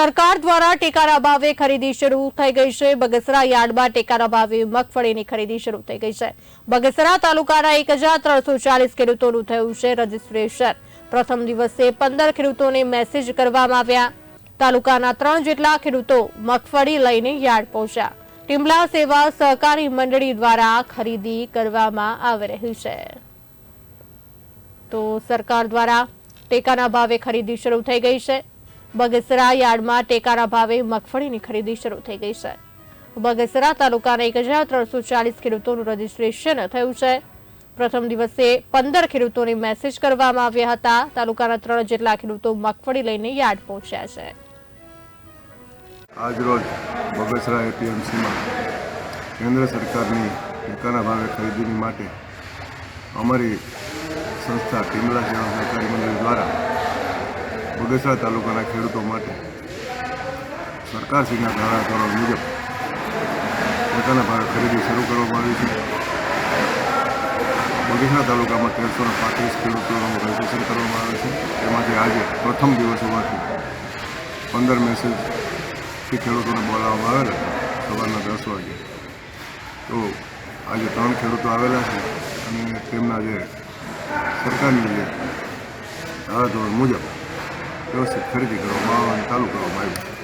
સરકાર દ્વારા ટેકાના ભાવે ખરીદી શરૂ થઈ ગઈ છે। બગસરા યાર્ડમાં ટેકાના ભાવે મગફળીની ખરીદી શરૂ થઈ ગઈ છે। બગસરા તાલુકાના 1340 ખેડૂતોનું થયું છે રજીસ્ટ્રેશન। પ્રથમ દિવસે 15 ખેડૂતોને મેસેજ કરવામાં આવ્યા। તાલુકાના 3 જેટલા ખેડૂતો મગફળી લઈને યાર્ડ પહોંચ્યા। ટીમલા સેવા સહકારી મંડળી દ્વારા ખરીદી કરવામાં આવી રહી છે। તો સરકાર દ્વારા ટેકાના ભાવે ખરીદી શરૂ થઈ ગઈ છે। બગસરા યાર્ડમાં ટેકાના ભાવે મગફળીની ખરીદી શરૂ થઈ ગઈ છે। બગસરા તાલુકાના 1340 ખેડૂતોનું રજીસ્ટ્રેશન થયું છે। પ્રથમ દિવસે 15 ખેડૂતોને મેસેજ કરવામાં આવ્યા હતા। તાલુકાના 3 જેટલા ખેડૂતો મગફળી લઈને યાર્ડ પહોંચ્યા છે। આજરોજ બગસરા એપીએમસીમાં કેન્દ્ર સરકારની ટેકાના ભાવે ખરીદીની માટે અમારી સંસ્થા ટીમલા સેવા સહકારી મંડળી દ્વારા બગસરા તાલુકાના ખેડૂતો માટે સરકારશ્રીના ધારાધોરણ મુજબ ટેકાના ભાવે ખરીદી શરૂ કરવામાં આવી છે। બગસરા તાલુકામાં 1335 ખેડૂતોનું રજીસ્ટ્રેશન કરવામાં આવે છે। તેમાંથી આજે પ્રથમ દિવસ હોવાથી 15 મેસેજથી ખેડૂતોને બોલાવવામાં આવેલા હતા સવારના 10 વાગે। તો આજે 3 ખેડૂતો આવેલા છે અને તેમના જે સરકારની જે ધારાધોરણ મુજબ વ્યવસ્થિત ખરીદી કરવામાં ચાલુ કરવામાં આવી છે।